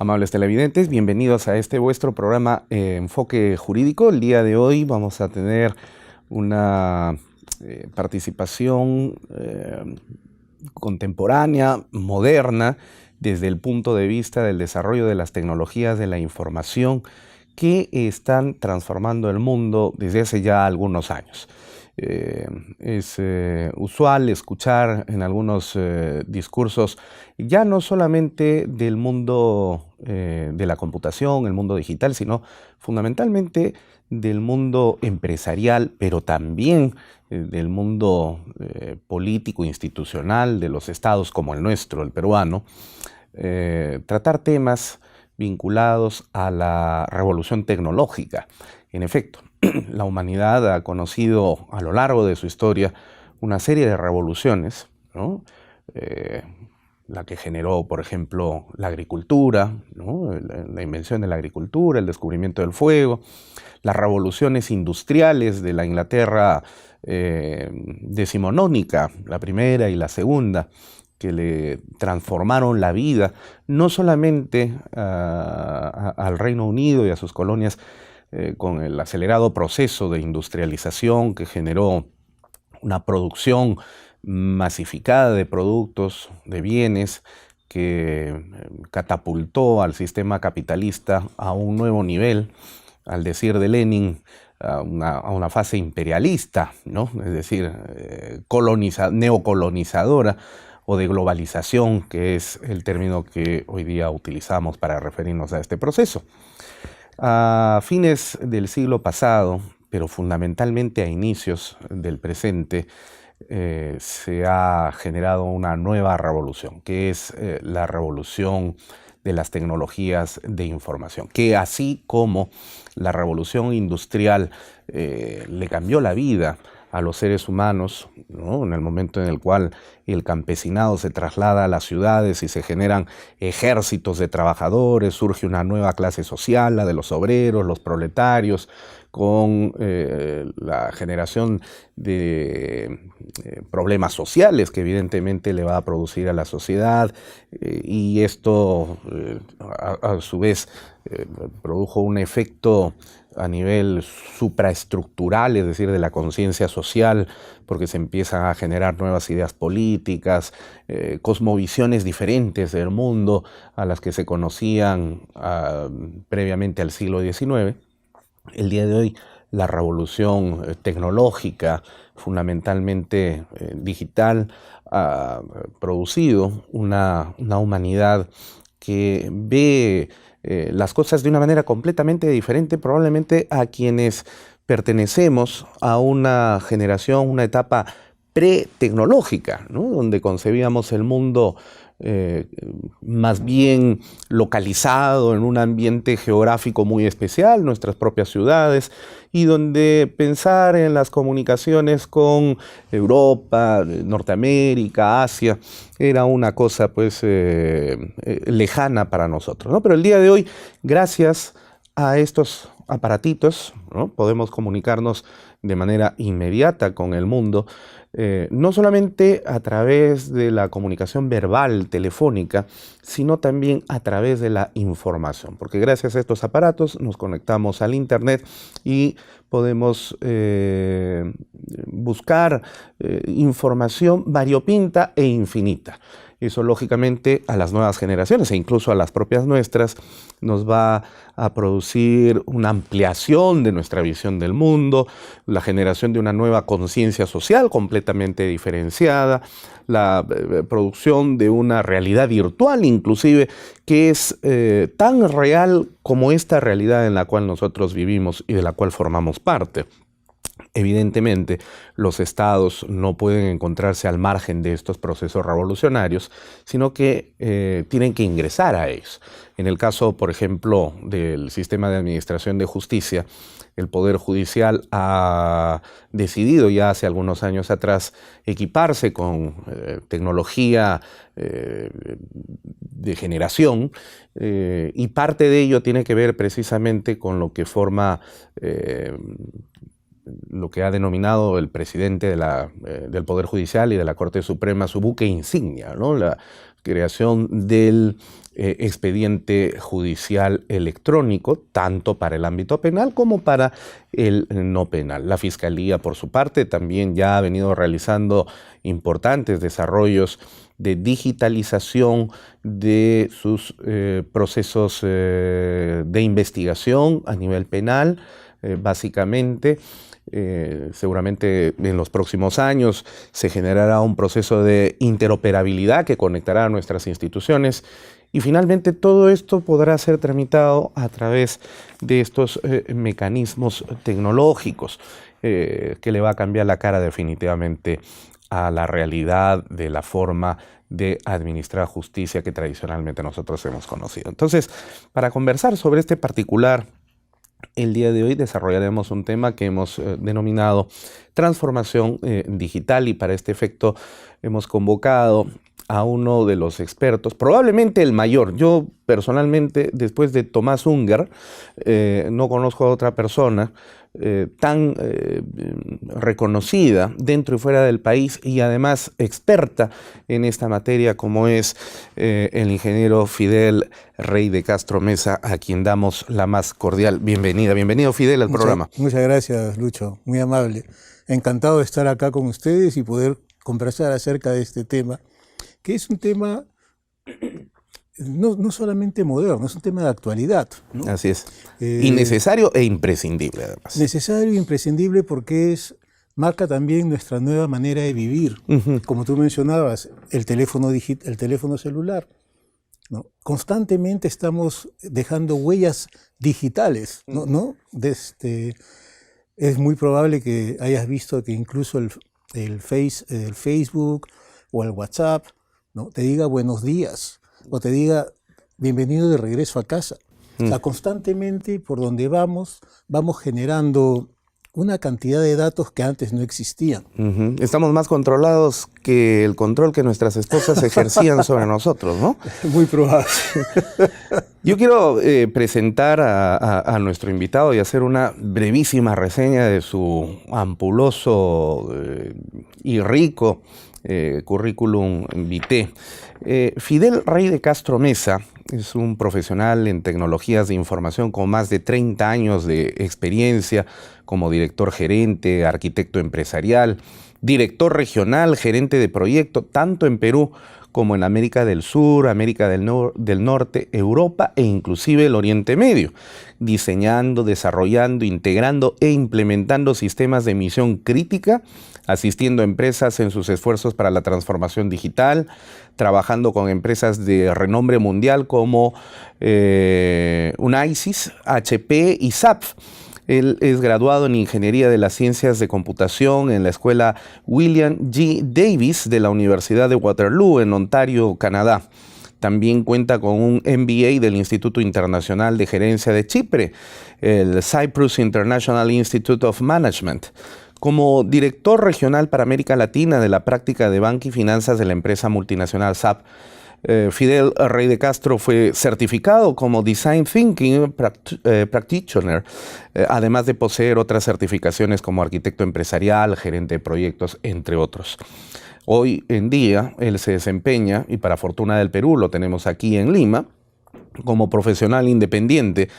Amables televidentes, bienvenidos a este vuestro programa Enfoque Jurídico. El día de hoy vamos a tener una participación contemporánea, moderna, desde el punto de vista del desarrollo de las tecnologías de la información que están transformando el mundo desde hace ya algunos años. Es usual escuchar en algunos discursos ya no solamente del mundo de la computación, el mundo digital, sino fundamentalmente del mundo empresarial, pero también del mundo político, institucional, de los estados como el nuestro, el peruano, tratar temas vinculados a la revolución tecnológica. En efecto, la humanidad ha conocido a lo largo de su historia una serie de revoluciones, ¿no? La que generó, por ejemplo, la agricultura, ¿no? La invención de la agricultura, el descubrimiento del fuego, las revoluciones industriales de la Inglaterra decimonónica, la primera y la segunda, que le transformaron la vida, no solamente al Reino Unido y a sus colonias, con el acelerado proceso de industrialización que generó una producción masificada de productos, de bienes, que catapultó al sistema capitalista a un nuevo nivel, al decir de Lenin, a una fase imperialista, ¿no? Es decir, neocolonizadora o de globalización, que es el término que hoy día utilizamos para referirnos a este proceso. A fines del siglo pasado, pero fundamentalmente a inicios del presente, se ha generado una nueva revolución, que es la revolución de las tecnologías de información, que así como la revolución industrial le cambió la vida a los seres humanos, ¿no? En el momento en el cual el campesinado se traslada a las ciudades y se generan ejércitos de trabajadores, surge una nueva clase social, la de los obreros, los proletarios, con la generación de problemas sociales que evidentemente le va a producir a la sociedad, y esto a su vez produjo un efecto a nivel supraestructural, es decir, de la conciencia social, porque se empiezan a generar nuevas ideas políticas, cosmovisiones diferentes del mundo a las que se conocían previamente al siglo XIX. El día de hoy, la revolución tecnológica, fundamentalmente digital, ha producido una humanidad que ve las cosas de una manera completamente diferente, probablemente a quienes pertenecemos a una generación, una etapa pre-tecnológica, ¿no? Donde concebíamos el mundo más bien localizado en un ambiente geográfico muy especial, nuestras propias ciudades, y donde pensar en las comunicaciones con Europa, Norteamérica, Asia, era una cosa pues lejana para nosotros, ¿no? Pero el día de hoy, gracias a estos aparatitos, ¿no? Podemos comunicarnos de manera inmediata con el mundo, no solamente a través de la comunicación verbal, telefónica, sino también a través de la información, porque gracias a estos aparatos nos conectamos al Internet y podemos buscar información variopinta e infinita. Eso, lógicamente, a las nuevas generaciones e incluso a las propias nuestras nos va a producir una ampliación de nuestra visión del mundo, la generación de una nueva conciencia social completamente diferenciada, la producción de una realidad virtual inclusive que es tan real como esta realidad en la cual nosotros vivimos y de la cual formamos parte. Evidentemente, los estados no pueden encontrarse al margen de estos procesos revolucionarios, sino que tienen que ingresar a ellos. En el caso, por ejemplo, del sistema de administración de justicia, el Poder Judicial ha decidido ya hace algunos años atrás equiparse con tecnología de generación, y parte de ello tiene que ver precisamente con lo que forma lo que ha denominado el presidente del Poder Judicial y de la Corte Suprema su buque insignia, ¿no? creación del expediente judicial electrónico, tanto para el ámbito penal como para el no penal. La Fiscalía, por su parte, también ya ha venido realizando importantes desarrollos de digitalización de sus procesos de investigación a nivel penal, básicamente. Seguramente en los próximos años se generará un proceso de interoperabilidad que conectará a nuestras instituciones y finalmente todo esto podrá ser tramitado a través de estos mecanismos tecnológicos que le va a cambiar la cara definitivamente a la realidad de la forma de administrar justicia que tradicionalmente nosotros hemos conocido. Entonces, para conversar sobre este particular, el día de hoy desarrollaremos un tema que hemos denominado transformación digital, y para este efecto hemos convocado a uno de los expertos, probablemente el mayor. Yo personalmente, después de Tomás Unger, no conozco a otra persona tan reconocida dentro y fuera del país y además experta en esta materia como es el ingeniero Fidel Rey de Castro Mesa, a quien damos la más cordial bienvenida. Bienvenido, Fidel, al programa. Muchas gracias, Lucho, muy amable. Encantado de estar acá con ustedes y poder conversar acerca de este tema, que es un tema no solamente moderno, es un tema de actualidad, ¿no? Así es. Y necesario e imprescindible, además. Necesario e imprescindible porque marca también nuestra nueva manera de vivir. Como tú mencionabas, el teléfono celular, ¿no? Constantemente estamos dejando huellas digitales, ¿no? Es muy probable que hayas visto que incluso el Facebook o el WhatsApp, ¿no?, te diga buenos días o te diga bienvenido de regreso a casa. O sea, constantemente por donde vamos generando una cantidad de datos que antes no existían. Estamos más controlados que el control que nuestras esposas ejercían sobre nosotros, ¿no? Muy probable. Yo quiero presentar a nuestro invitado y hacer una brevísima reseña de su ampuloso y rico currículum vitae. Fidel Rey de Castro Mesa es un profesional en tecnologías de información con más de 30 años de experiencia como director gerente, arquitecto empresarial, director regional, gerente de proyecto, tanto en Perú como en América del Sur, América del Norte, Europa e inclusive el Oriente Medio, diseñando, desarrollando, integrando e implementando sistemas de misión crítica, asistiendo a empresas en sus esfuerzos para la transformación digital, trabajando con empresas de renombre mundial como Unisys, HP y SAP. Él es graduado en Ingeniería de las Ciencias de Computación en la Escuela William G. Davis de la Universidad de Waterloo en Ontario, Canadá. También cuenta con un MBA del Instituto Internacional de Gerencia de Chipre, el Cyprus International Institute of Management. Como director regional para América Latina de la práctica de banca y finanzas de la empresa multinacional SAP, Fidel Rey de Castro fue certificado como Design Thinking Practitioner, además de poseer otras certificaciones como arquitecto empresarial, gerente de proyectos, entre otros. Hoy en día él se desempeña, y para fortuna del Perú lo tenemos aquí en Lima, como profesional independiente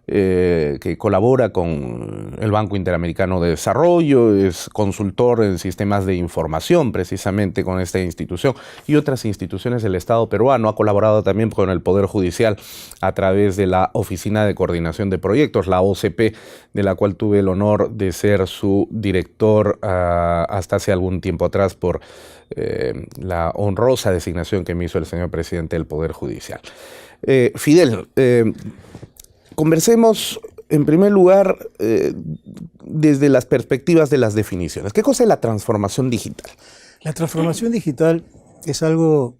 que colabora con el Banco Interamericano de Desarrollo, es consultor en sistemas de información precisamente con esta institución y otras instituciones del Estado peruano. Ha colaborado también con el Poder Judicial a través de la Oficina de Coordinación de Proyectos, la OCP, de la cual tuve el honor de ser su director hasta hace algún tiempo atrás por la honrosa designación que me hizo el señor presidente del Poder Judicial. Fidel, conversemos en primer lugar desde las perspectivas de las definiciones. ¿Qué cosa es la transformación digital? La transformación digital es algo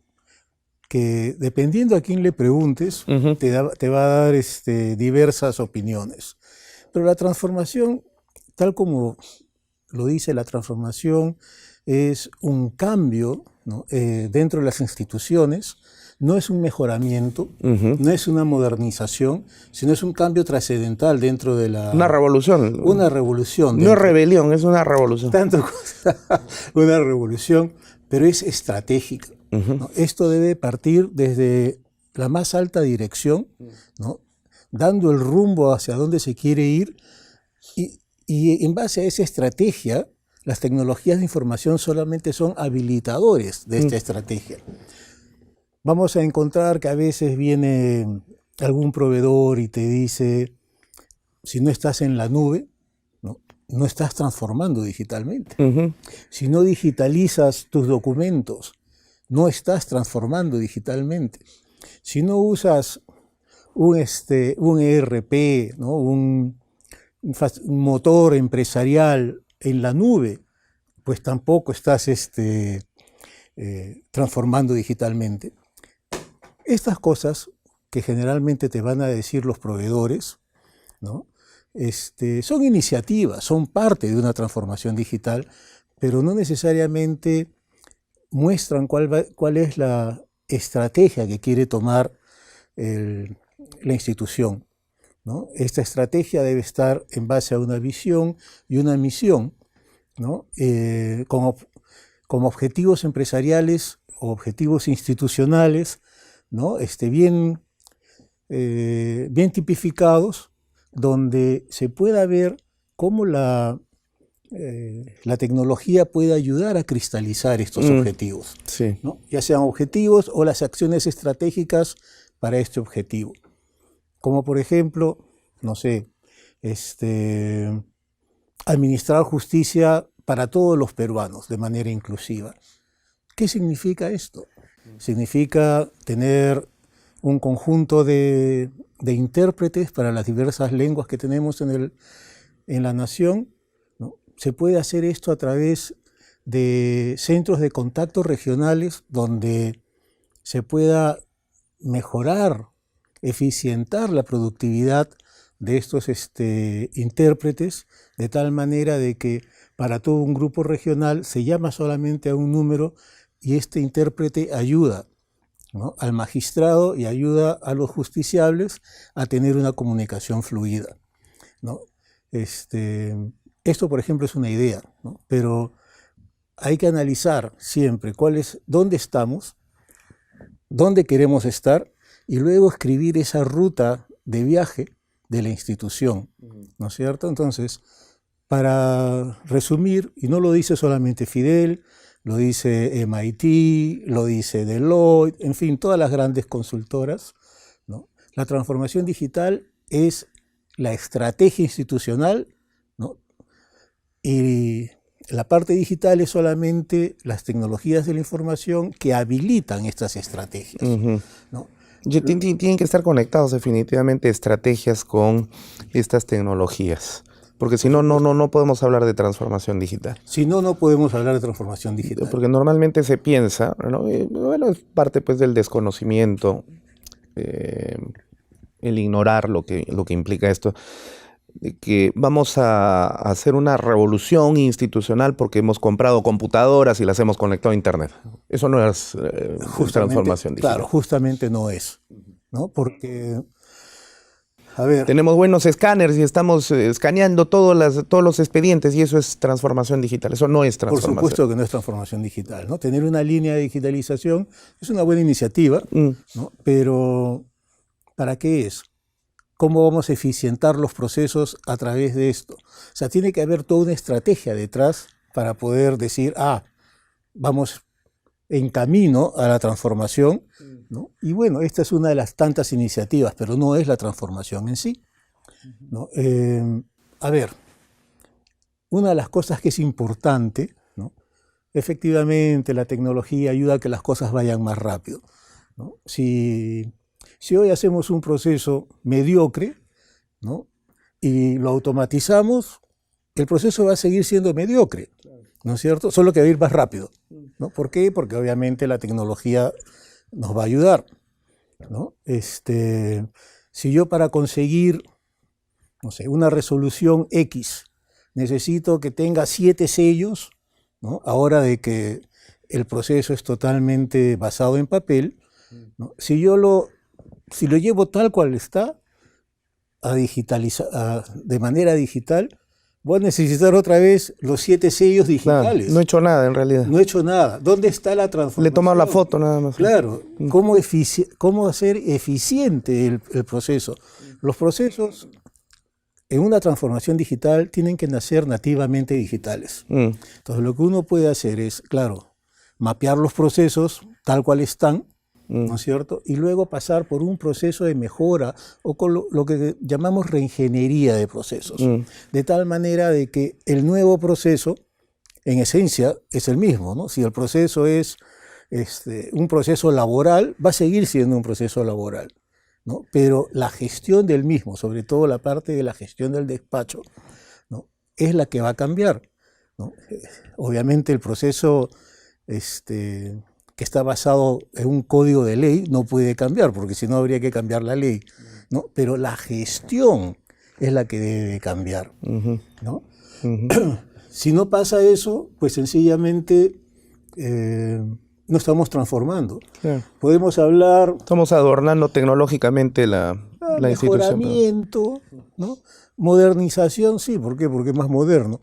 que, dependiendo a quién le preguntes, te va a dar diversas opiniones. Pero la transformación, tal como lo dice, la transformación es un cambio, ¿no?, dentro de las instituciones. No es un mejoramiento, no es una modernización, sino es un cambio trascendental dentro de la... Una revolución. Una revolución. No es rebelión, es una revolución. Tanto una revolución, pero es estratégica. ¿no? Esto debe partir desde la más alta dirección, ¿no? Dando el rumbo hacia dónde se quiere ir y en base a esa estrategia, las tecnologías de información solamente son habilitadores de esta estrategia. Vamos a encontrar que a veces viene algún proveedor y te dice, si no estás en la nube, no estás transformando digitalmente. Si no digitalizas tus documentos, no estás transformando digitalmente. Si no usas un ERP, ¿no? un motor empresarial en la nube, pues tampoco estás transformando digitalmente. Estas cosas que generalmente te van a decir los proveedores, ¿no? Son iniciativas, son parte de una transformación digital, pero no necesariamente muestran cuál es la estrategia que quiere tomar la institución, ¿no? Esta estrategia debe estar en base a una visión y una misión, ¿no? Como objetivos empresariales o objetivos institucionales, ¿no? bien tipificados, donde se pueda ver cómo la tecnología puede ayudar a cristalizar estos objetivos, sí. ¿no? Ya sean objetivos o las acciones estratégicas para este objetivo. Como por ejemplo, no sé, administrar justicia para todos los peruanos de manera inclusiva. ¿Qué significa esto? Significa tener un conjunto de intérpretes para las diversas lenguas que tenemos en la nación, ¿no? Se puede hacer esto a través de centros de contacto regionales donde se pueda mejorar, eficientar la productividad de estos intérpretes, de tal manera de que para todo un grupo regional se llama solamente a un número y este intérprete ayuda, ¿no? Al magistrado y ayuda a los justiciables a tener una comunicación fluida, ¿no? Esto, por ejemplo, es una idea, ¿no? Pero hay que analizar siempre dónde estamos, dónde queremos estar y luego escribir esa ruta de viaje de la institución, ¿no es cierto? Entonces, para resumir, y no lo dice solamente Fidel, lo dice MIT, lo dice Deloitte, en fin, todas las grandes consultoras, ¿no? La transformación digital es la estrategia institucional, ¿no? Y la parte digital es solamente las tecnologías de la información que habilitan estas estrategias, ¿no? Tienen que estar conectados definitivamente estrategias con estas tecnologías. Porque si no, no podemos hablar de transformación digital. Si no, no podemos hablar de transformación digital. Porque normalmente se piensa, ¿no? Bueno, es parte pues del desconocimiento, el ignorar lo que implica esto, de que vamos a hacer una revolución institucional porque hemos comprado computadoras y las hemos conectado a Internet. Eso no es transformación digital. Claro, justamente no es, ¿no? Porque... A ver. Tenemos buenos escáneres y estamos escaneando todos los expedientes y eso es transformación digital. Eso no es transformación. Por supuesto que no es transformación digital, ¿no? Tener una línea de digitalización es una buena iniciativa, ¿no? Pero ¿para qué es? ¿Cómo vamos a eficientar los procesos a través de esto? O sea, tiene que haber toda una estrategia detrás para poder decir, vamos en camino a la transformación, ¿no? Y bueno, esta es una de las tantas iniciativas, pero no es la transformación en sí, ¿no? A ver, una de las cosas que es importante, ¿no? Efectivamente la tecnología ayuda a que las cosas vayan más rápido, ¿no? Si hoy hacemos un proceso mediocre, ¿no? Y lo automatizamos, el proceso va a seguir siendo mediocre, ¿no es cierto? Solo que va a ir más rápido, ¿no? ¿Por qué? Porque obviamente la tecnología nos va a ayudar, ¿no? Si yo para conseguir, no sé, una resolución X necesito que tenga 7 sellos, ¿no? Ahora de que el proceso es totalmente basado en papel, ¿no? Si lo llevo tal cual está, a digitalizar, de manera digital, voy a necesitar otra vez los 7 sellos digitales. Claro, no he hecho nada en realidad. No he hecho nada. ¿Dónde está la transformación? Le he tomado la foto nada más. Claro. ¿Cómo hacer eficiente el proceso? Los procesos en una transformación digital tienen que nacer nativamente digitales. Entonces lo que uno puede hacer es, claro, mapear los procesos tal cual están, ¿no es cierto? Y luego pasar por un proceso de mejora o con lo que llamamos reingeniería de procesos. De tal manera de que el nuevo proceso, en esencia, es el mismo, ¿no? Si el proceso es un proceso laboral, va a seguir siendo un proceso laboral, ¿no? Pero la gestión del mismo, sobre todo la parte de la gestión del despacho, ¿no? Es la que va a cambiar, ¿no? Obviamente el proceso que está basado en un código de ley no puede cambiar, porque si no habría que cambiar la ley, ¿no? Pero la gestión es la que debe cambiar, ¿no? Si no pasa eso, pues sencillamente no estamos transformando. Claro. Podemos hablar... Estamos adornando tecnológicamente la institución. Mejoramiento, ¿no? Modernización, sí, ¿por qué? Porque es más moderno.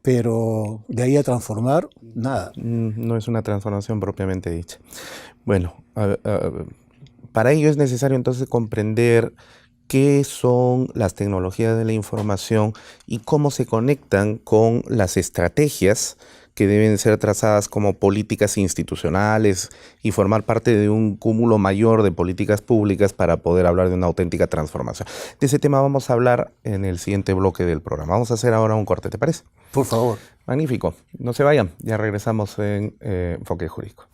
Pero de ahí a transformar, nada. No es una transformación propiamente dicha. Bueno, para ello es necesario entonces comprender qué son las tecnologías de la información y cómo se conectan con las estrategias que deben ser trazadas como políticas institucionales y formar parte de un cúmulo mayor de políticas públicas para poder hablar de una auténtica transformación. De ese tema vamos a hablar en el siguiente bloque del programa. Vamos a hacer ahora un corte, ¿te parece? Por favor. Magnífico. No se vayan, ya regresamos en Enfoque Jurídico.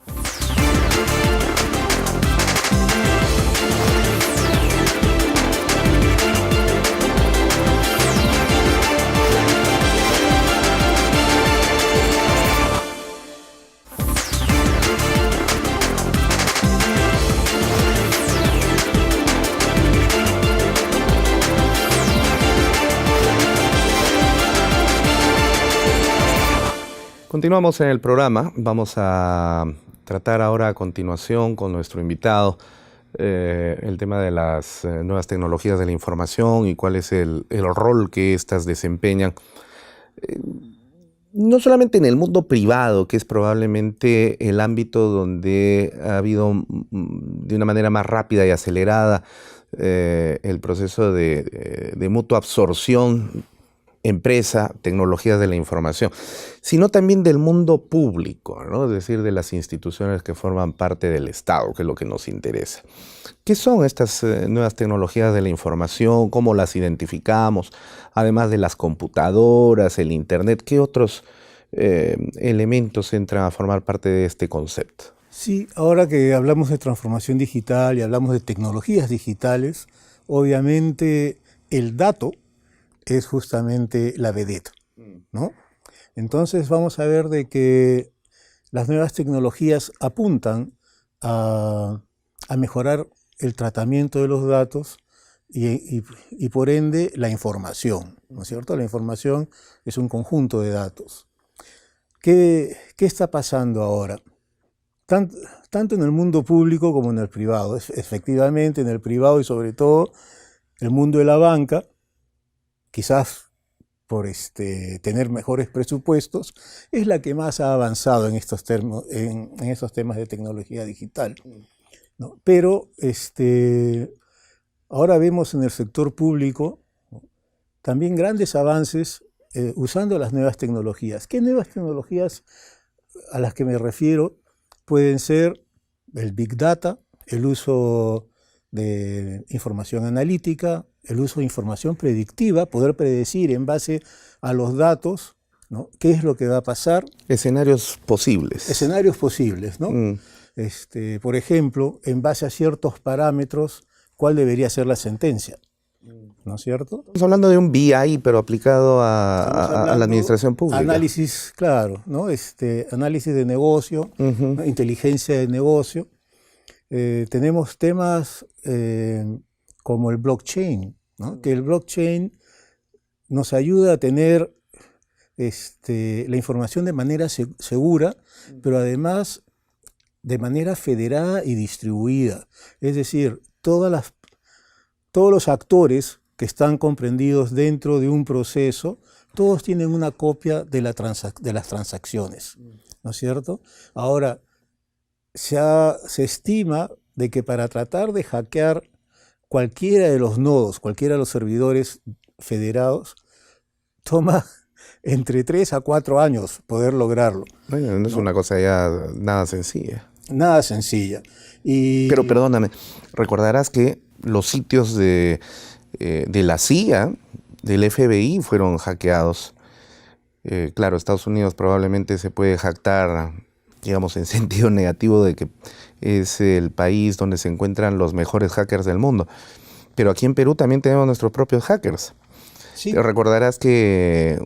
Continuamos en el programa. Vamos a tratar ahora a continuación con nuestro invitado el tema de las nuevas tecnologías de la información y cuál es el rol que éstas desempeñan. No solamente en el mundo privado, que es probablemente el ámbito donde ha habido de una manera más rápida y acelerada el proceso de mutua absorción empresa, tecnologías de la información, sino también del mundo público, ¿no? Es decir, de las instituciones que forman parte del Estado, que es lo que nos interesa. ¿Qué son estas nuevas tecnologías de la información? ¿Cómo las identificamos? Además de las computadoras, el Internet, ¿qué otros elementos entran a formar parte de este concepto? Sí, ahora que hablamos de transformación digital y hablamos de tecnologías digitales, obviamente el dato es justamente la vedette, ¿no? Entonces vamos a ver de que las nuevas tecnologías apuntan a mejorar el tratamiento de los datos y por ende la información, ¿no es cierto? La información es un conjunto de datos. ¿Qué está pasando ahora? Tanto en el mundo público como en el privado. Efectivamente, en el privado y sobre todo el mundo de la banca, quizás por tener mejores presupuestos, es la que más ha avanzado en estos temas de tecnología digital, ¿no? Pero ahora vemos en el sector público, ¿no?, también grandes avances usando las nuevas tecnologías. ¿Qué nuevas tecnologías a las que me refiero? Pueden ser el Big Data, el uso de información analítica, el uso de información predictiva, poder predecir en base a los datos, ¿no?, qué es lo que va a pasar. Escenarios posibles. Escenarios posibles, ¿no? Por ejemplo, en base a ciertos parámetros, ¿cuál debería ser la sentencia? ¿No es cierto? Estamos hablando de un BI, pero aplicado a la administración pública. Análisis, claro, ¿no? Análisis de negocio, ¿no?, inteligencia de negocio. Tenemos temas como el blockchain, ¿no?, que el blockchain nos ayuda a tener la información de manera segura, pero además de manera federada y distribuida. Es decir, todos los actores que están comprendidos dentro de un proceso, todos tienen una copia de las transacciones, ¿no es cierto? Ahora, se estima de que para tratar de hackear cualquiera de los nodos, cualquiera de los servidores federados, toma entre 3 a 4 años poder lograrlo. Bueno, no es una cosa ya nada sencilla. Nada sencilla. Pero perdóname, recordarás que los sitios de la CIA, del FBI, fueron hackeados. Claro, Estados Unidos probablemente se puede jactar, digamos, en sentido negativo de que es el país donde se encuentran los mejores hackers del mundo. Pero aquí en Perú también tenemos nuestros propios hackers. Sí. Recordarás que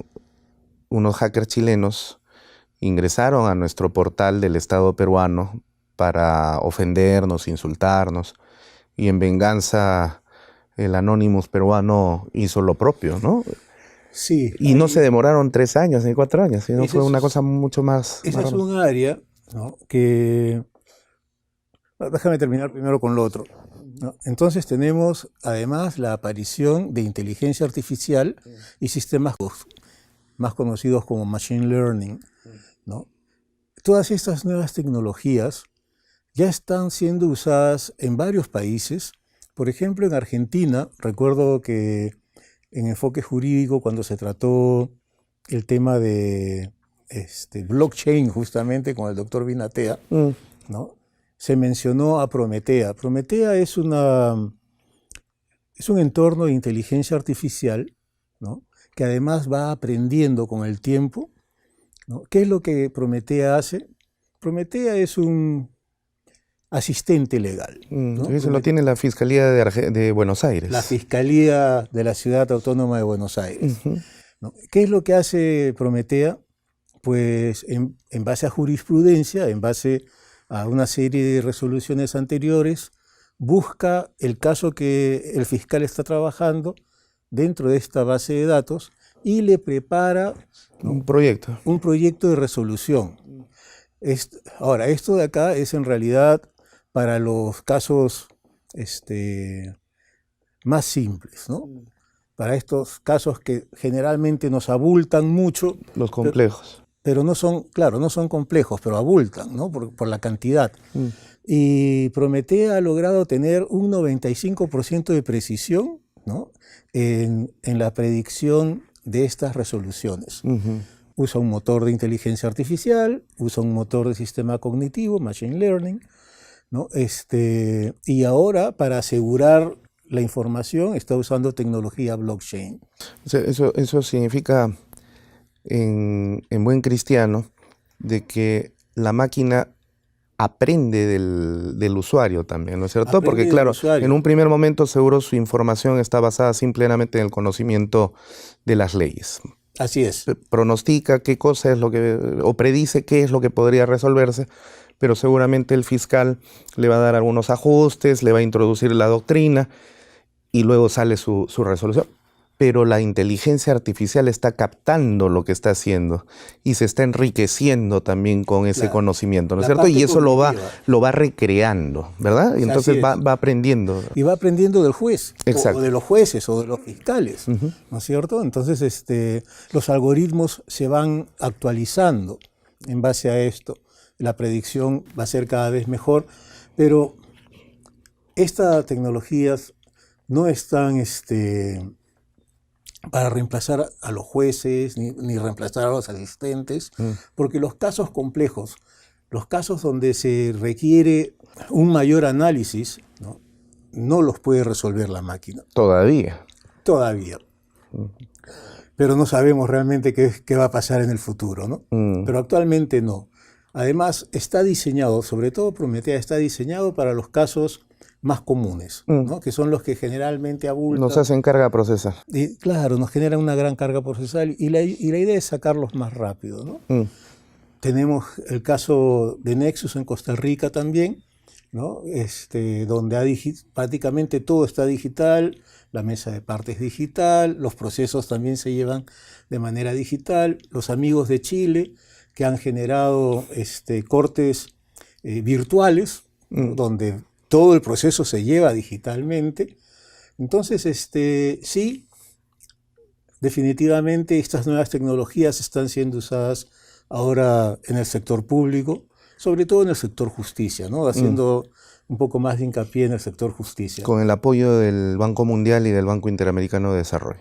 unos hackers chilenos ingresaron a nuestro portal del Estado peruano para ofendernos, insultarnos, y en venganza el Anonymous peruano hizo lo propio, ¿no? Sí. Y no se demoraron 3 años ni 4 años, sino fue una cosa mucho más... Esa es un área, ¿no?, que... Déjame terminar primero con lo otro, ¿no? Entonces tenemos además la aparición de inteligencia artificial y sistemas más conocidos como machine learning, ¿no? Todas estas nuevas tecnologías ya están siendo usadas en varios países. Por ejemplo, en Argentina, recuerdo que en enfoque jurídico, cuando se trató el tema de blockchain, justamente con el doctor Binatea, ¿no?, se mencionó a Prometea. Prometea es un entorno de inteligencia artificial, ¿no?, que además va aprendiendo con el tiempo, ¿no? ¿Qué es lo que Prometea hace? Prometea es un asistente legal, ¿no? Eso lo tiene la Fiscalía de Buenos Aires. La Fiscalía de la Ciudad Autónoma de Buenos Aires. ¿No? ¿Qué es lo que hace Prometea? Pues en base a jurisprudencia, en base a una serie de resoluciones anteriores, busca el caso que el fiscal está trabajando dentro de esta base de datos y le prepara, ¿no?, un proyecto de resolución. Ahora, esto de acá es en realidad para los casos más simples, ¿no? Para estos casos que generalmente nos abultan mucho. Los complejos. Pero no son, claro, no son complejos, pero abultan, ¿no?, por la cantidad. Y Prometea ha logrado tener un 95% de precisión, ¿no?, en la predicción de estas resoluciones. Usa un motor de inteligencia artificial, usa un motor de sistema cognitivo, machine learning, ¿no? Y ahora, para asegurar la información, está usando tecnología blockchain. O sea, eso significa, en buen cristiano, de que la máquina aprende del usuario también, ¿no es cierto? Porque claro, en un primer momento seguro su información está basada simplemente en el conocimiento de las leyes. Así es. Pronostica qué cosa es lo que, o predice qué es lo que podría resolverse, pero seguramente el fiscal le va a dar algunos ajustes, le va a introducir la doctrina y luego sale su resolución. Pero la inteligencia artificial está captando lo que está haciendo y se está enriqueciendo también con ese conocimiento, ¿no es cierto? Y eso lo va recreando, ¿verdad? Y entonces va aprendiendo. Y va aprendiendo del juez, o de los jueces, o de los fiscales, ¿no es cierto? Entonces los algoritmos se van actualizando en base a esto. La predicción va a ser cada vez mejor, pero estas tecnologías no están para reemplazar a los jueces, ni reemplazar a los asistentes, porque los casos complejos, los casos donde se requiere un mayor análisis, no los puede resolver la máquina. Todavía. Pero no sabemos realmente qué va a pasar en el futuro, ¿no? Pero actualmente no. Además, está diseñado, sobre todo Prometea, está diseñado para los casos más comunes, ¿no?, que son los que generalmente abultan. Nos hacen carga procesal. Y claro, nos generan una gran carga procesal y la idea es sacarlos más rápido, ¿no? Tenemos el caso de Nexus en Costa Rica también, ¿no?, donde prácticamente todo está digital, la mesa de partes digital, los procesos también se llevan de manera digital. Los amigos de Chile que han generado cortes virtuales, donde todo el proceso se lleva digitalmente, Entonces, sí, definitivamente estas nuevas tecnologías están siendo usadas ahora en el sector público, sobre todo en el sector justicia, ¿no? Haciendo un poco más de hincapié en el sector justicia. Con el apoyo del Banco Mundial y del Banco Interamericano de Desarrollo.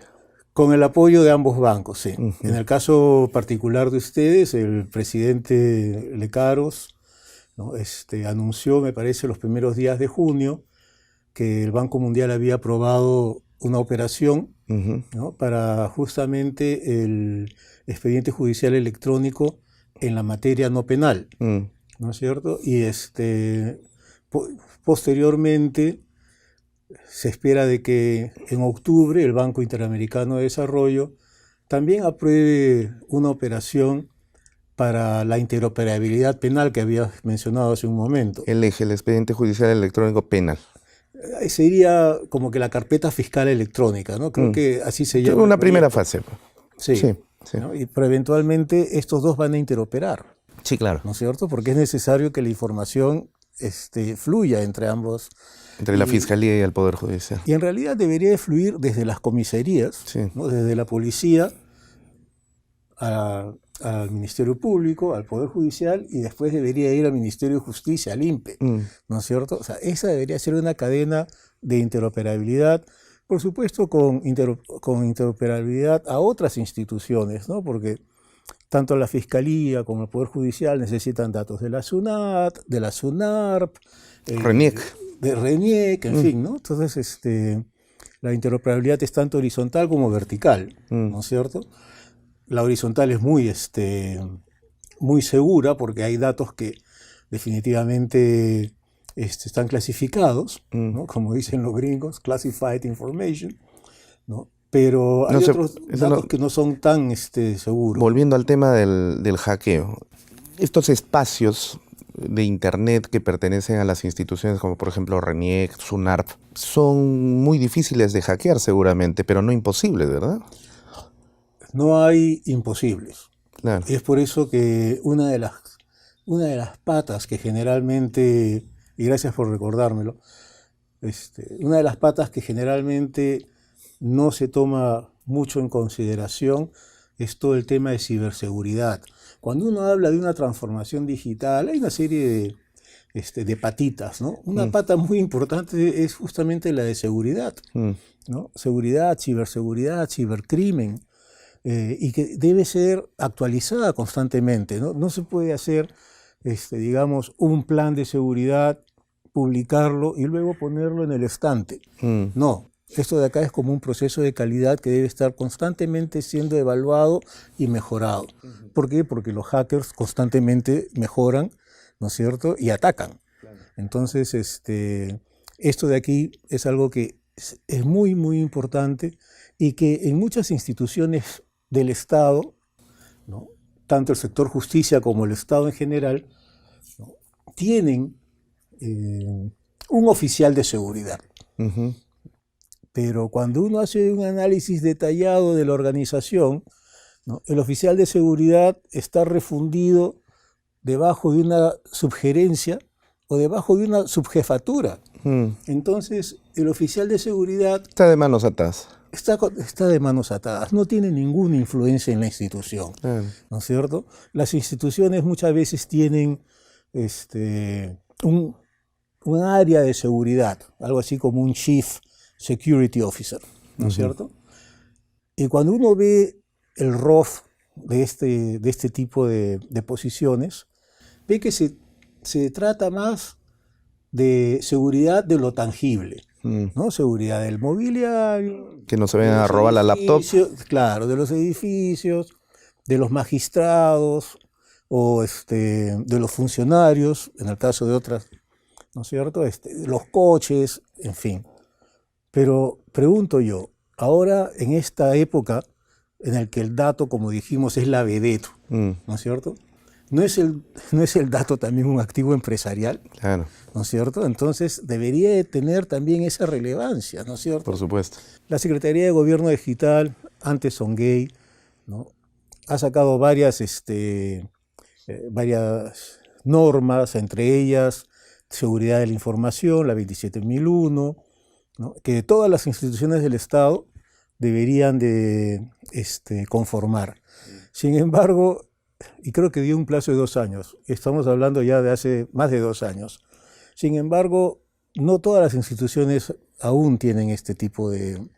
Con el apoyo de ambos bancos, sí. Uh-huh. En el caso particular de ustedes, el presidente Lecaros, ¿no? Anunció, me parece, los primeros días de junio, que el Banco Mundial había aprobado una operación, ¿no? Para justamente el expediente judicial electrónico en la materia no penal, ¿no es cierto? Y posteriormente se espera de que en octubre el Banco Interamericano de Desarrollo también apruebe una operación para la interoperabilidad penal que había mencionado hace un momento. El eje, el expediente judicial electrónico penal. Sería como que la carpeta fiscal electrónica, ¿no? Creo que así se llama. Una primera fase. Sí, sí. ¿No? Pero eventualmente estos dos van a interoperar. Sí, claro. ¿No es cierto? Porque es necesario que la información fluya entre ambos. Entre la Fiscalía y el Poder Judicial. Y en realidad debería de fluir desde las comisarías, ¿no? Desde la policía al Ministerio Público, al Poder Judicial, y después debería ir al Ministerio de Justicia, al INPE, ¿no es cierto? O sea, esa debería ser una cadena de interoperabilidad, por supuesto con interoperabilidad a otras instituciones, ¿no? Porque tanto la Fiscalía como el Poder Judicial necesitan datos de la SUNAT, de la SUNARP, RENIEC. De RENIEC, en fin, ¿no? Entonces, la interoperabilidad es tanto horizontal como vertical, ¿no es cierto? La horizontal es muy segura porque hay datos que definitivamente están clasificados, ¿no? Como dicen los gringos, classified information, ¿no? Pero hay otros datos que no son tan seguros. Volviendo al tema del hackeo, estos espacios de Internet que pertenecen a las instituciones como por ejemplo RENIEC, SUNARP, son muy difíciles de hackear seguramente, pero no imposibles, ¿verdad? No hay imposibles. Claro. Es por eso que una de las patas que generalmente, y gracias por recordármelo, una de las patas que generalmente no se toma mucho en consideración es todo el tema de ciberseguridad. Cuando uno habla de una transformación digital, hay una serie de patitas, ¿no? Una pata muy importante es justamente la de seguridad, ¿no? Seguridad, ciberseguridad, cibercrimen. Y que debe ser actualizada constantemente, ¿no? No se puede hacer, digamos, un plan de seguridad, publicarlo y luego ponerlo en el estante. No, esto de acá es como un proceso de calidad que debe estar constantemente siendo evaluado y mejorado. ¿Por qué? Porque los hackers constantemente mejoran, ¿no es cierto? Y atacan. Entonces, esto de aquí es algo que es muy, muy importante y que en muchas instituciones del Estado, ¿no? Tanto el sector justicia como el Estado en general, ¿no? Tienen un oficial de seguridad. Pero cuando uno hace un análisis detallado de la organización, ¿no? El oficial de seguridad está refundido debajo de una subgerencia o debajo de una subjefatura. Entonces, el oficial de seguridad está de manos atadas. Está de manos atadas, no tiene ninguna influencia en la institución, ¿no es cierto? Las instituciones muchas veces tienen un área de seguridad, algo así como un Chief Security Officer, ¿no es cierto? Y cuando uno ve el ROF de este tipo de posiciones, ve que se trata más de seguridad de lo tangible, ¿no? Seguridad del mobiliario. Que no se vayan a robar la laptop. Claro, de los edificios, de los magistrados o de los funcionarios, en el caso de otras, ¿no es cierto? Los coches, en fin. Pero pregunto yo, ahora en esta época en la que el dato, como dijimos, es la vedette, ¿no es cierto? ¿No es el dato también un activo empresarial? Claro. ¿No es cierto? Entonces debería de tener también esa relevancia, ¿no es cierto? Por supuesto. La Secretaría de Gobierno Digital, antes Songhey, ¿no? Ha sacado varias normas, entre ellas seguridad de la información, la 27001, ¿no?, que todas las instituciones del Estado deberían de conformar. Sin embargo, y creo que dio un plazo de 2 años, estamos hablando ya de hace más de 2 años. Sin embargo, no todas las instituciones aún tienen este tipo de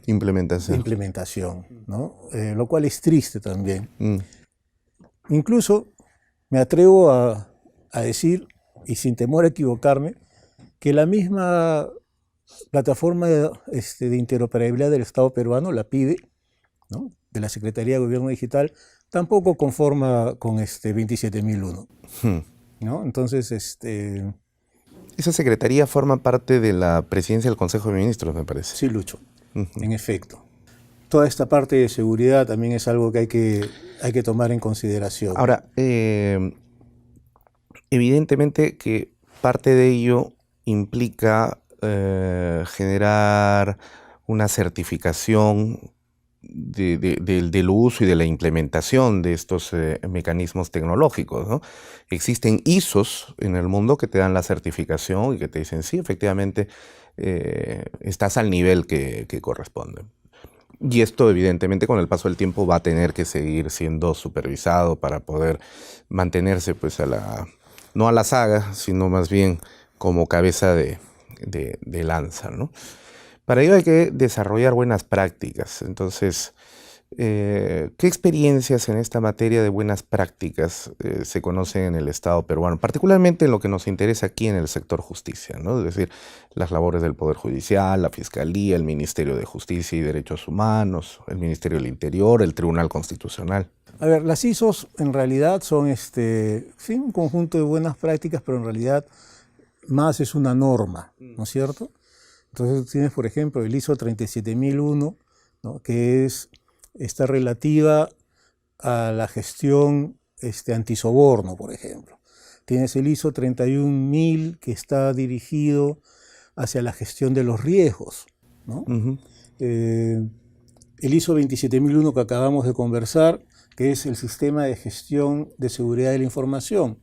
implementación, ¿no? Lo cual es triste también. Incluso me atrevo a decir, y sin temor a equivocarme, que la misma plataforma de interoperabilidad del Estado peruano, la PIDE, ¿no?, de la Secretaría de Gobierno Digital, tampoco conforma con 27001. ¿No? Entonces, esa secretaría forma parte de la presidencia del Consejo de Ministros, me parece. Sí, Lucho, en efecto. Toda esta parte de seguridad también es algo que hay que tomar en consideración. Ahora, evidentemente que parte de ello implica generar una certificación del uso y de la implementación de estos mecanismos tecnológicos, ¿no? Existen ISOs en el mundo que te dan la certificación y que te dicen, sí, efectivamente, estás al nivel que corresponde. Y esto, evidentemente, con el paso del tiempo va a tener que seguir siendo supervisado para poder mantenerse, pues, no a la saga, sino más bien como cabeza de lanza, ¿no? Para ello hay que desarrollar buenas prácticas. Entonces, ¿qué experiencias en esta materia de buenas prácticas se conocen en el Estado peruano? Particularmente en lo que nos interesa aquí en el sector justicia, ¿no? Es decir, las labores del Poder Judicial, la Fiscalía, el Ministerio de Justicia y Derechos Humanos, el Ministerio del Interior, el Tribunal Constitucional. A ver, las ISOs en realidad son sí, un conjunto de buenas prácticas, pero en realidad más es una norma, ¿no es cierto? Entonces tienes, por ejemplo, el ISO 37001, ¿no?, que está relativa a la gestión antisoborno, por ejemplo. Tienes el ISO 31000, que está dirigido hacia la gestión de los riesgos, ¿no? El ISO 27001 que acabamos de conversar, que es el sistema de gestión de seguridad de la información.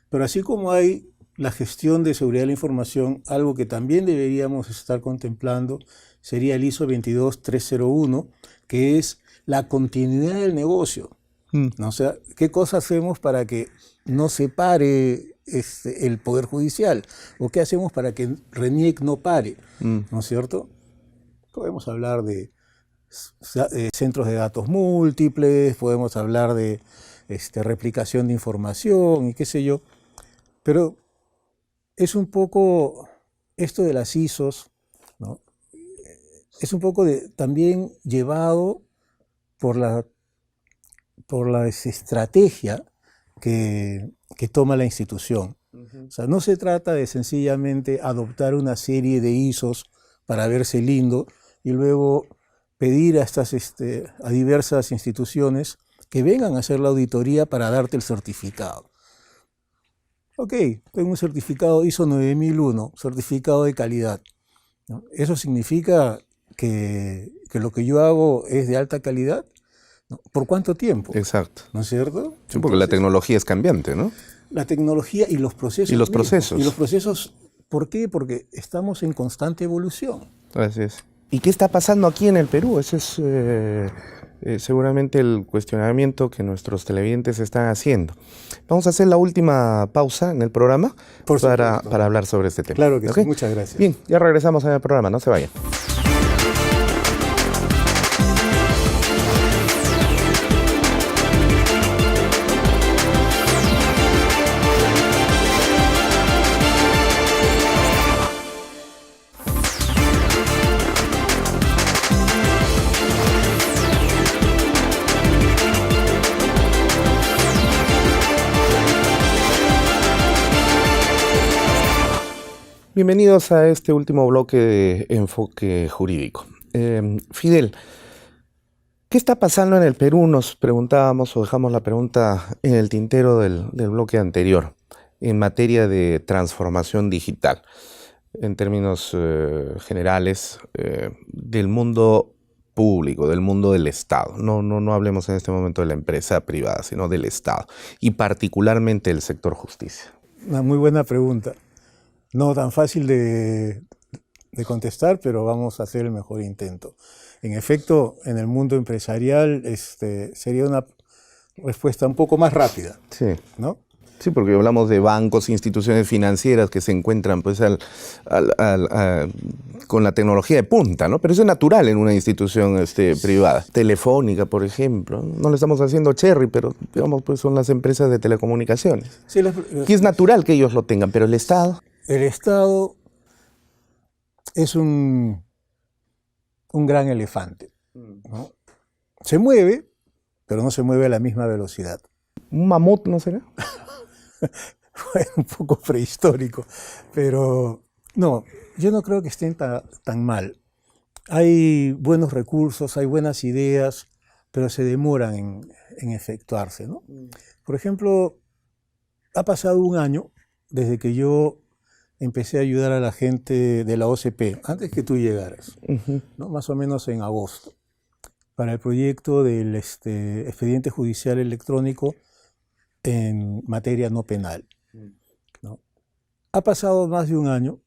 Pero así como hay la gestión de seguridad de la información, algo que también deberíamos estar contemplando sería el ISO 22301, que es la continuidad del negocio. ¿No? O sea, ¿qué cosas hacemos para que no se pare el Poder Judicial? ¿O qué hacemos para que RENIEC no pare? ¿No es cierto? Podemos hablar de centros de datos múltiples, podemos hablar de replicación de información y qué sé yo, pero es un poco esto de las ISOs, ¿no? Es un poco también llevado por la estrategia que toma la institución. O sea, no se trata de sencillamente adoptar una serie de ISOs para verse lindo y luego pedir a diversas instituciones que vengan a hacer la auditoría para darte el certificado. Ok, tengo un certificado ISO 9001, certificado de calidad, ¿no? ¿Eso significa que lo que yo hago es de alta calidad? ¿No? ¿Por cuánto tiempo? Exacto. ¿No es cierto? Sí, porque la tecnología es cambiante, ¿no? La tecnología y los procesos. Y los procesos. Y los procesos, ¿por qué? Porque estamos en constante evolución. Así es. ¿Y qué está pasando aquí en el Perú? Ese es seguramente el cuestionamiento que nuestros televidentes están haciendo. Vamos a hacer la última pausa en el programa para hablar sobre este tema. Claro que ¿Okay? sí, muchas gracias. Bien, ya regresamos en el programa, no se vayan. Bienvenidos a este último bloque de Enfoque Jurídico. Fidel, ¿qué está pasando en el Perú? Nos preguntábamos o dejamos la pregunta en el tintero del bloque anterior en materia de transformación digital, en términos generales del mundo público, del mundo del Estado. No hablemos en este momento de la empresa privada, sino del Estado y particularmente del sector justicia. Una muy buena pregunta. No tan fácil de de contestar, pero vamos a hacer el mejor intento. En efecto, en el mundo empresarial sería una respuesta un poco más rápida, Sí. ¿no? Sí, porque hablamos de bancos, instituciones financieras que se encuentran pues con la tecnología de punta, ¿no? Pero eso es natural en una institución privada. Telefónica, por ejemplo, no le estamos haciendo cherry, pero digamos pues son las empresas de telecomunicaciones. Sí, Y es natural que ellos lo tengan, pero el Estado... El Estado es un gran elefante, ¿no? Se mueve, pero no se mueve a la misma velocidad. ¿Un mamut no será? Fue un poco prehistórico, pero no, yo no creo que estén tan mal. Hay buenos recursos, hay buenas ideas, pero se demoran en efectuarse, ¿no? Por ejemplo, ha pasado un año desde que yo empecé a ayudar a la gente de la OCP, antes que tú llegaras, ¿no? Más o menos en agosto, para el proyecto del expediente judicial electrónico en materia no penal, ¿no? Ha pasado más de un año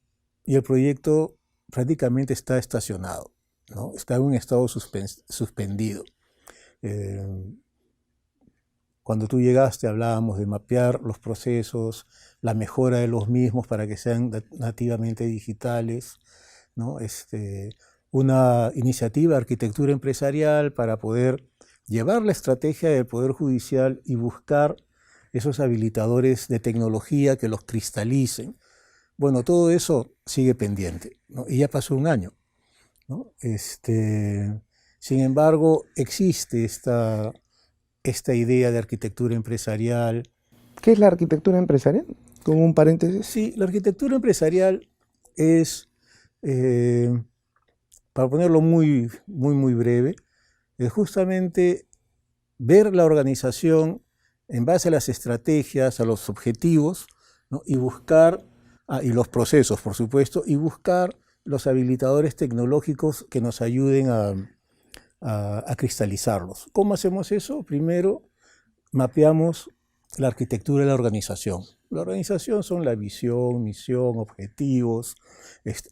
y el proyecto prácticamente está estacionado, ¿no? Está en un estado suspendido. Cuando tú llegaste hablábamos de mapear los procesos, la mejora de los mismos para que sean nativamente digitales, ¿no? Una iniciativa de arquitectura empresarial para poder llevar la estrategia del Poder Judicial y buscar esos habilitadores de tecnología que los cristalicen. Bueno, todo eso sigue pendiente, ¿no? Y ya pasó un año, ¿no? Sin embargo, existe esta idea de arquitectura empresarial. ¿Qué es la arquitectura empresarial? Como un paréntesis. Sí, la arquitectura empresarial es, para ponerlo muy breve, es justamente ver la organización en base a las estrategias, a los objetivos, ¿no? Y buscar, y los procesos, por supuesto, y buscar los habilitadores tecnológicos que nos ayuden a cristalizarlos. ¿Cómo hacemos eso? Primero, mapeamos la arquitectura de la organización. La organización son la visión, misión, objetivos,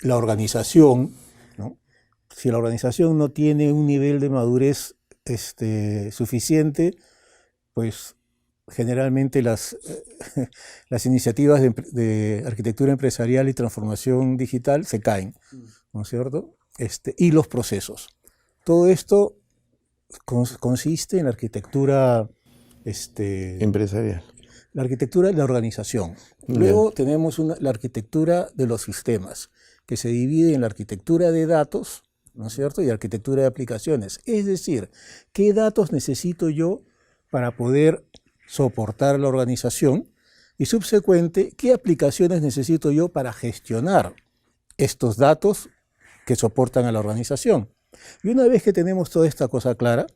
la organización, ¿no? Si la organización no tiene un nivel de madurez suficiente, pues generalmente las iniciativas de arquitectura empresarial y transformación digital se caen, ¿no es cierto? Y los procesos. Todo esto consiste en la arquitectura empresarial. La arquitectura de la organización. Luego tenemos la arquitectura de los sistemas, que se divide en la arquitectura de datos, ¿no es cierto? Y arquitectura de aplicaciones. Es decir, ¿qué datos necesito yo para poder soportar la organización? Y subsecuente, ¿qué aplicaciones necesito yo para gestionar estos datos que soportan a la organización? Y una vez que tenemos toda esta cosa clara,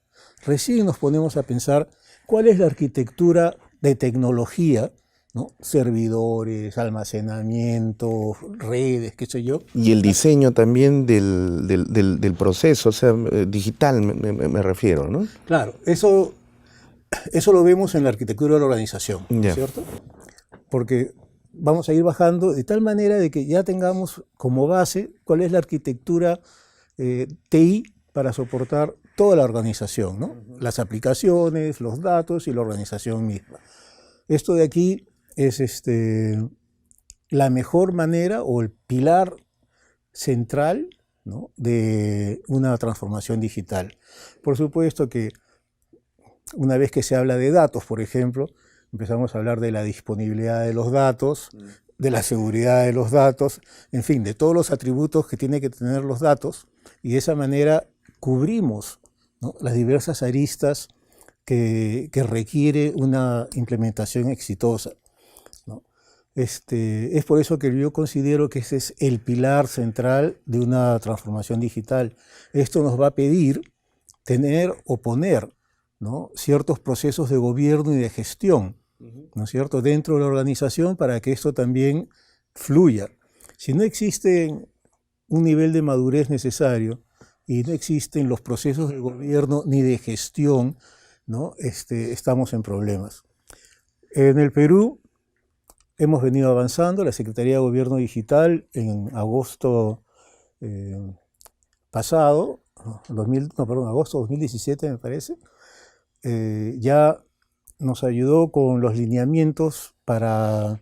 recién nos ponemos a pensar cuál es la arquitectura de tecnología, ¿no? Servidores, almacenamiento, redes, qué sé yo. Y el diseño también del proceso, o sea, digital me refiero, ¿no? Claro, eso lo vemos en la arquitectura de la organización, ¿no es cierto? Porque vamos a ir bajando de tal manera de que ya tengamos como base cuál es la arquitectura TI para soportar toda la organización, ¿no? Las aplicaciones, los datos y la organización misma. Esto de aquí es la mejor manera o el pilar central, ¿no? De una transformación digital. Por supuesto que una vez que se habla de datos, por ejemplo, empezamos a hablar de la disponibilidad de los datos, de la seguridad de los datos, en fin, de todos los atributos que tienen que tener los datos, y de esa manera cubrimos, ¿no? Las diversas aristas que requiere una implementación exitosa, ¿no? Es por eso que yo considero que ese es el pilar central de una transformación digital. Esto nos va a pedir tener o poner, ¿no? Ciertos procesos de gobierno y de gestión, ¿no es cierto?, dentro de la organización para que esto también fluya. Si no existe un nivel de madurez necesario y no existen los procesos de gobierno ni de gestión, ¿no? Estamos en problemas. En el Perú hemos venido avanzando. La Secretaría de Gobierno Digital en agosto pasado, agosto de 2017 me parece, ya nos ayudó con los lineamientos para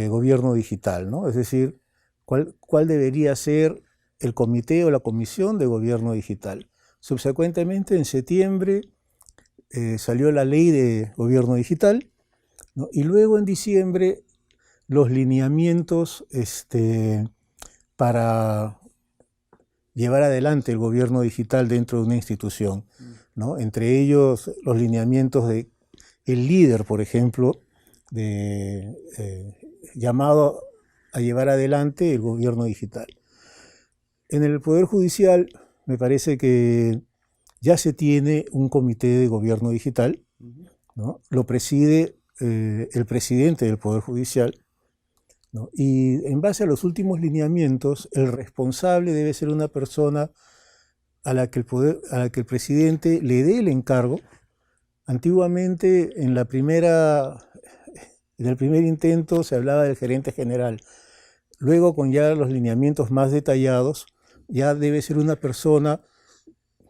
gobierno digital, ¿no? Es decir, cuál debería ser el comité o la comisión de gobierno digital. Subsecuentemente, en septiembre, salió la ley de gobierno digital, ¿no? Y luego en diciembre los lineamientos para llevar adelante el gobierno digital dentro de una institución, ¿no? Entre ellos los lineamientos de el líder, por ejemplo, llamado a llevar adelante el gobierno digital. En el Poder Judicial me parece que ya se tiene un comité de gobierno digital, ¿no? Lo preside el presidente del Poder Judicial, ¿no? Y en base a los últimos lineamientos, el responsable debe ser una persona a la que el presidente le dé el encargo. Antiguamente, en el primer intento se hablaba del gerente general. Luego, con ya los lineamientos más detallados, ya debe ser una persona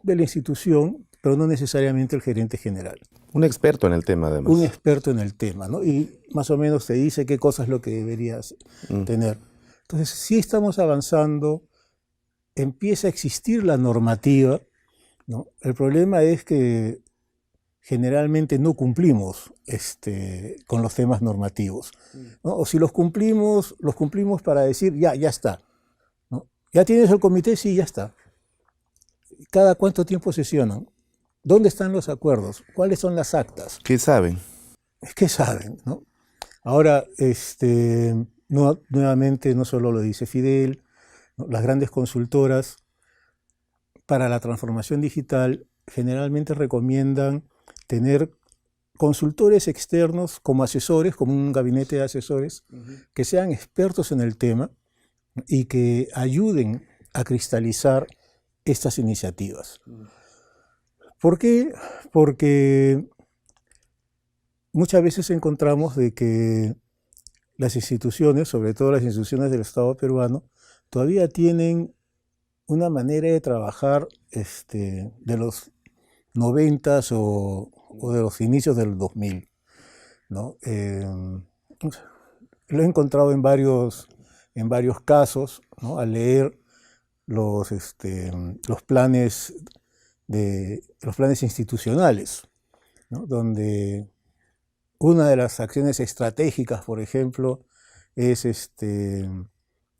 de la institución, pero no necesariamente el gerente general. Un experto en el tema, además. Un experto en el tema, ¿no? Y más o menos te dice qué cosa es lo que deberías tener. Entonces, sí estamos avanzando, empieza a existir la normativa, ¿no? El problema es que generalmente no cumplimos con los temas normativos, ¿no? O si los cumplimos para decir, ya está, ¿no? ¿Ya tienes el comité? Sí, ya está. ¿Cada cuánto tiempo sesionan? ¿Dónde están los acuerdos? ¿Cuáles son las actas? ¿Qué saben? ¿Qué saben, no? Ahora, nuevamente, no solo lo dice Fidel, ¿no? Las grandes consultoras para la transformación digital generalmente recomiendan tener consultores externos como asesores, como un gabinete de asesores, que sean expertos en el tema y que ayuden a cristalizar estas iniciativas. ¿Por qué? Porque muchas veces encontramos de que las instituciones, sobre todo las instituciones del Estado peruano, todavía tienen una manera de trabajar de los 90s o de los inicios del 2000, ¿no? Lo he encontrado en varios casos, ¿no? Al leer los planes institucionales, ¿no? Donde una de las acciones estratégicas, por ejemplo, es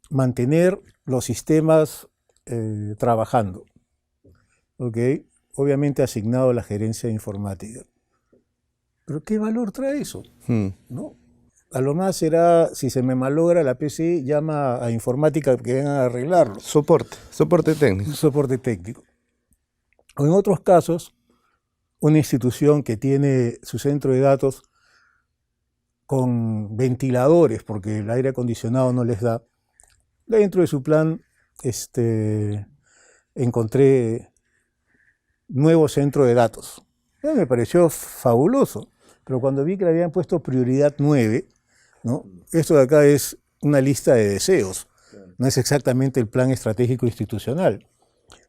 mantener los sistemas trabajando, ¿ok? Obviamente asignado a la gerencia de informática. ¿Pero qué valor trae eso? ¿No? A lo más será, si se me malogra la PC, llama a informática que vengan a arreglarlo. Soporte técnico. Soporte técnico. O en otros casos, una institución que tiene su centro de datos con ventiladores, porque el aire acondicionado no les da, dentro de su plan encontré nuevo centro de datos. Me pareció fabuloso, pero cuando vi que le habían puesto prioridad 9, ¿no? Esto de acá es una lista de deseos, no es exactamente el plan estratégico institucional.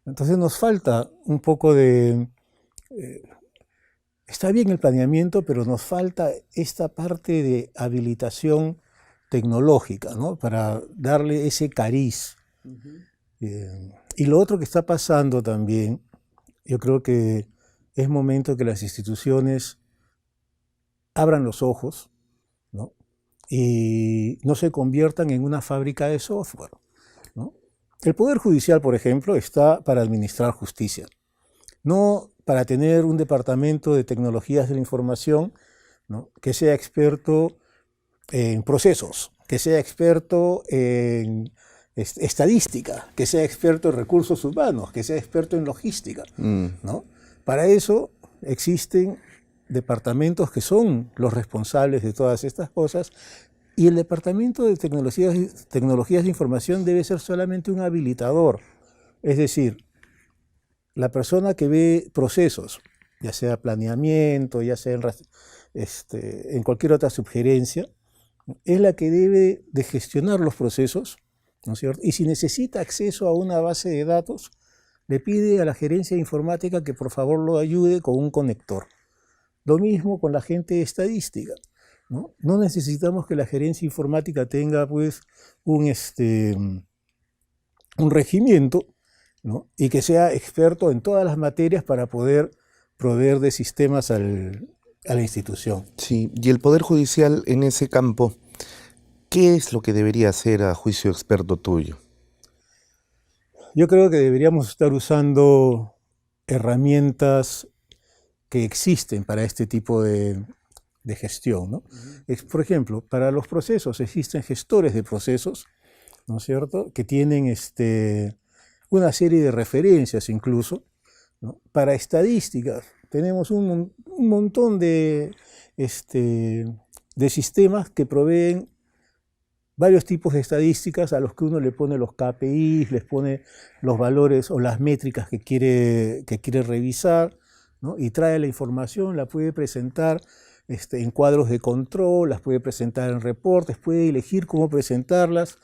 Entonces nos falta un poco de... está bien el planeamiento, pero nos falta esta parte de habilitación tecnológica, ¿no? Para darle ese cariz. Y lo otro que está pasando también, yo creo que es momento que las instituciones abran los ojos, ¿no? Y no se conviertan en una fábrica de software, ¿no? El Poder Judicial, por ejemplo, está para administrar justicia, no para tener un departamento de tecnologías de la información, ¿no? Que sea experto en procesos, que sea experto en estadística, que sea experto en recursos humanos, que sea experto en logística, ¿no? Para eso existen departamentos que son los responsables de todas estas cosas, y el departamento de tecnologías de información debe ser solamente un habilitador. Es decir, la persona que ve procesos, ya sea planeamiento, ya sea en cualquier otra sugerencia, es la que debe de gestionar los procesos ¿no es cierto? Y si necesita acceso a una base de datos, le pide a la gerencia de informática que por favor lo ayude con un conector. Lo mismo con la gente de estadística, ¿no? No necesitamos que la gerencia informática tenga pues un regimiento, ¿no? Y que sea experto en todas las materias para poder proveer de sistemas a la institución. Sí, y el Poder Judicial en ese campo, ¿qué es lo que debería hacer a juicio experto tuyo? Yo creo que deberíamos estar usando herramientas que existen para este tipo de gestión, ¿no? Por ejemplo, para los procesos existen gestores de procesos, ¿no es cierto?, que tienen una serie de referencias incluso, ¿no? Para estadísticas tenemos un montón de sistemas que proveen varios tipos de estadísticas a los que uno le pone los KPIs, les pone los valores o las métricas que quiere revisar, ¿no? Y trae la información, la puede presentar en cuadros de control, las puede presentar en reportes, puede elegir cómo presentarlas,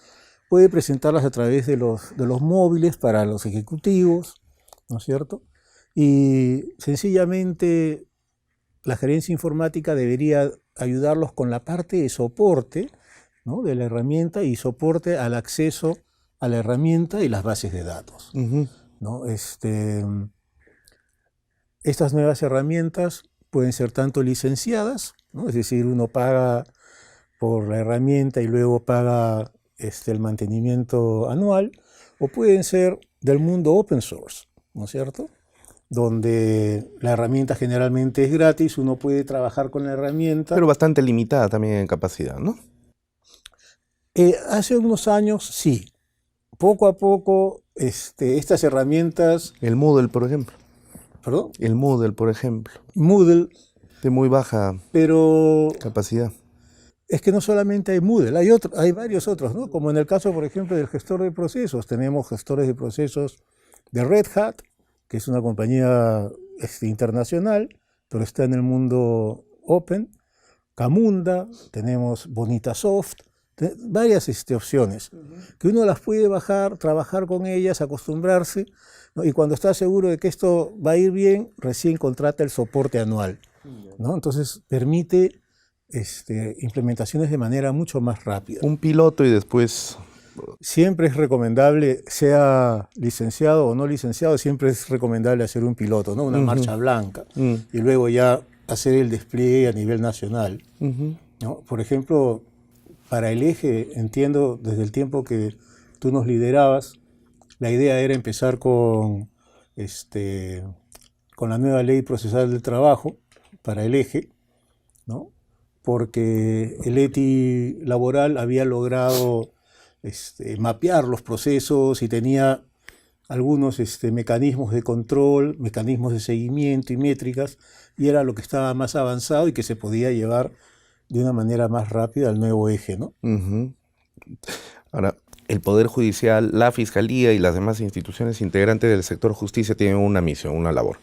puede presentarlas a través de los móviles para los ejecutivos, ¿no es cierto? Y sencillamente la gerencia informática debería ayudarlos con la parte de soporte, ¿no?, de la herramienta y soporte al acceso a la herramienta y las bases de datos, ¿no? Estas nuevas herramientas pueden ser tanto licenciadas, ¿no? Es decir, uno paga por la herramienta y luego paga el mantenimiento anual, o pueden ser del mundo open source, ¿no es cierto?, donde la herramienta generalmente es gratis, uno puede trabajar con la herramienta. Pero bastante limitada también en capacidad, ¿no? Hace unos años, sí. Poco a poco, estas herramientas... El Moodle, por ejemplo. ¿Perdón? El Moodle, por ejemplo. Moodle. De muy baja capacidad. Es que no solamente hay Moodle, hay varios otros, ¿no? Como en el caso, por ejemplo, del gestor de procesos. Tenemos gestores de procesos de Red Hat, que es una compañía internacional, pero está en el mundo open. Camunda, tenemos Bonitasoft, varias opciones, que uno las puede bajar, trabajar con ellas, acostumbrarse, ¿no? Y cuando está seguro de que esto va a ir bien, recién contrata el soporte anual, ¿no? Entonces permite implementaciones de manera mucho más rápida. Un piloto y después... Siempre es recomendable, sea licenciado o no licenciado, siempre es recomendable hacer un piloto, ¿no? Una marcha blanca, y luego ya hacer el despliegue a nivel nacional, ¿no? Por ejemplo, para el eje, entiendo desde el tiempo que tú nos liderabas, la idea era empezar con la nueva ley procesal del trabajo para el eje, ¿no? Porque el ETI laboral había logrado mapear los procesos y tenía algunos mecanismos de control, mecanismos de seguimiento y métricas, y era lo que estaba más avanzado y que se podía llevar de una manera más rápida al nuevo eje, ¿no? Ahora, el Poder Judicial, la Fiscalía y las demás instituciones integrantes del sector justicia tienen una misión, una labor: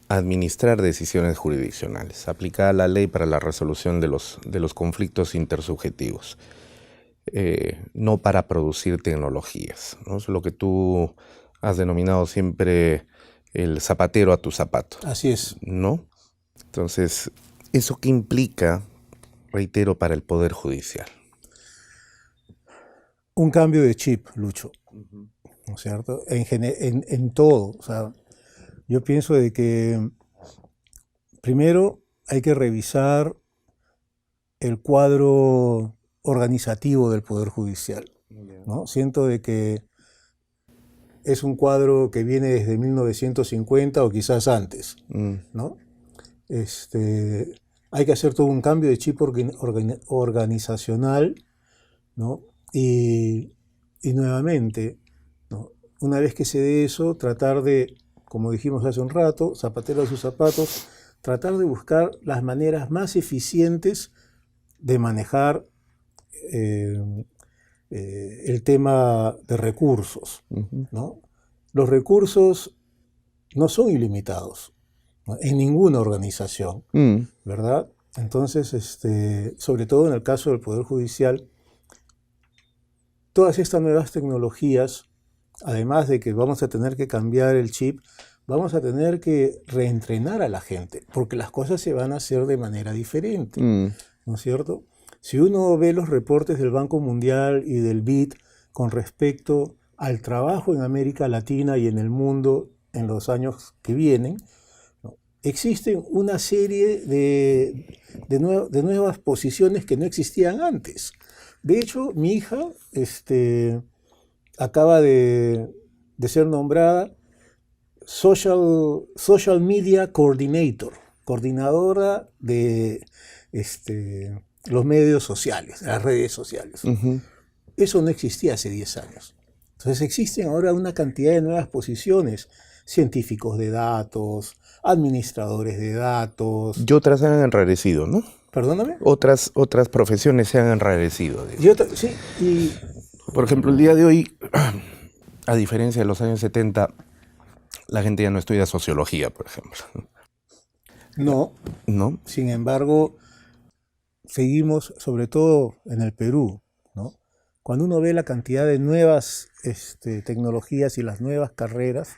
administrar decisiones jurisdiccionales, aplicar la ley para la resolución de los conflictos intersubjetivos, no para producir tecnologías, ¿no? Es lo que tú has denominado siempre el zapatero a tu zapato. Así es. ¿No? Entonces, ¿eso qué implica, reitero, para el Poder Judicial? Un cambio de chip, Lucho, ¿no es cierto? En todo. O sea, yo pienso de que primero hay que revisar el cuadro organizativo del Poder Judicial, ¿no? Siento de que es un cuadro que viene desde 1950 o quizás antes, ¿no? Hay que hacer todo un cambio de chip organizacional, ¿no? Y nuevamente, ¿no?, una vez que se dé eso, tratar de, como dijimos hace un rato, zapatero a sus zapatos, tratar de buscar las maneras más eficientes de manejar el tema de recursos, ¿no? Los recursos no son ilimitados, ¿no?, en ninguna organización, ¿verdad? Entonces, sobre todo en el caso del Poder Judicial, todas estas nuevas tecnologías, además de que vamos a tener que cambiar el chip, vamos a tener que reentrenar a la gente, porque las cosas se van a hacer de manera diferente, ¿no es cierto? Si uno ve los reportes del Banco Mundial y del BID con respecto al trabajo en América Latina y en el mundo en los años que vienen, ¿no? Existen una serie de nuevas posiciones que no existían antes. De hecho, mi hija acaba de ser nombrada Social Media Coordinator, coordinadora de los medios sociales, las redes sociales. Eso no existía hace 10 años. Entonces existen ahora una cantidad de nuevas posiciones, científicos de datos, administradores de datos. Y otras se han enrarecido, ¿no? ¿Perdóname? Otras profesiones se han enrarecido. Sí, y... Por ejemplo, el día de hoy, a diferencia de los años 70, la gente ya no estudia sociología, por ejemplo. No. ¿No? Sin embargo, seguimos, sobre todo en el Perú, ¿no? Cuando uno ve la cantidad de nuevas tecnologías y las nuevas carreras,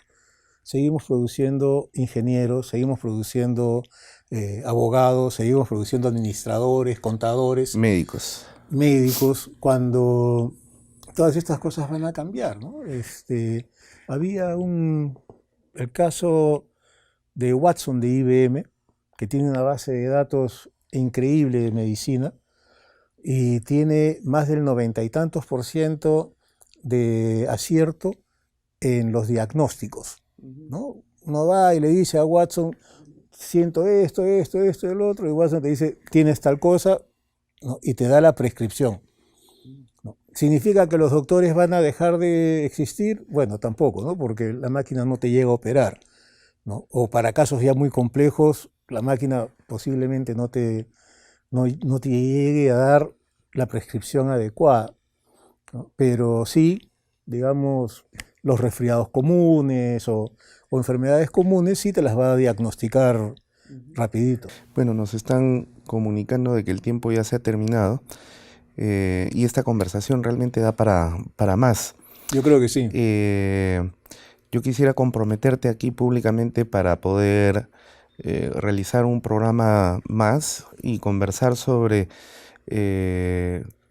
seguimos produciendo ingenieros, seguimos produciendo abogados, seguimos produciendo administradores, contadores. Médicos, cuando todas estas cosas van a cambiar, ¿no? Había el caso de Watson de IBM, que tiene una base de datos increíble de medicina y tiene más del 90 y tantos % de acierto en los diagnósticos, ¿no? Uno va y le dice a Watson, siento esto, el otro, y Watson te dice, tienes tal cosa, ¿no? Y te da la prescripción, ¿no? ¿Significa que los doctores van a dejar de existir? Bueno, tampoco, ¿no? Porque la máquina no te llega a operar, ¿no? O para casos ya muy complejos, la máquina posiblemente no te llegue a dar la prescripción adecuada, ¿no? Pero sí, digamos, los resfriados comunes o enfermedades comunes sí te las va a diagnosticar rapidito. Bueno, nos están comunicando de que el tiempo ya se ha terminado y esta conversación realmente da para más. Yo creo que sí. Yo quisiera comprometerte aquí públicamente para poder realizar un programa más y conversar sobre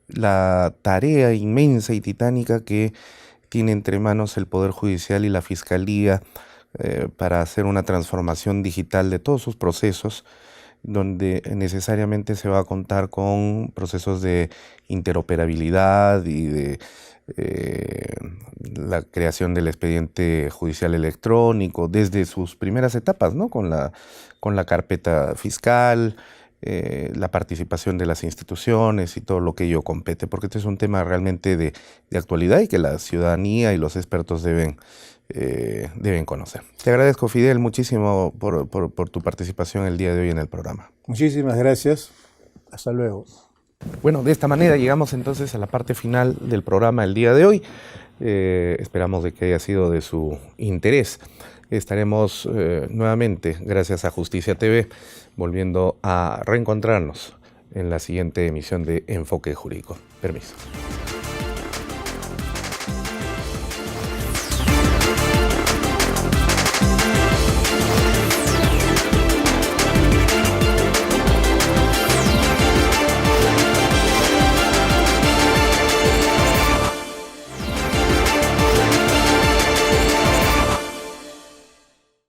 la tarea inmensa y titánica que tiene entre manos el Poder Judicial y la Fiscalía para hacer una transformación digital de todos sus procesos, donde necesariamente se va a contar con procesos de interoperabilidad y de la creación del expediente judicial electrónico desde sus primeras etapas, ¿no? Con la carpeta fiscal, la participación de las instituciones y todo lo que ello compete, porque este es un tema realmente de actualidad y que la ciudadanía y los expertos deben conocer. Te agradezco, Fidel, muchísimo por tu participación el día de hoy en el programa. Muchísimas gracias. Hasta luego. Bueno, de esta manera llegamos entonces a la parte final del programa el día de hoy. Esperamos de que haya sido de su interés. Estaremos nuevamente, gracias a Justicia TV, volviendo a reencontrarnos en la siguiente emisión de Enfoque Jurídico. Permiso.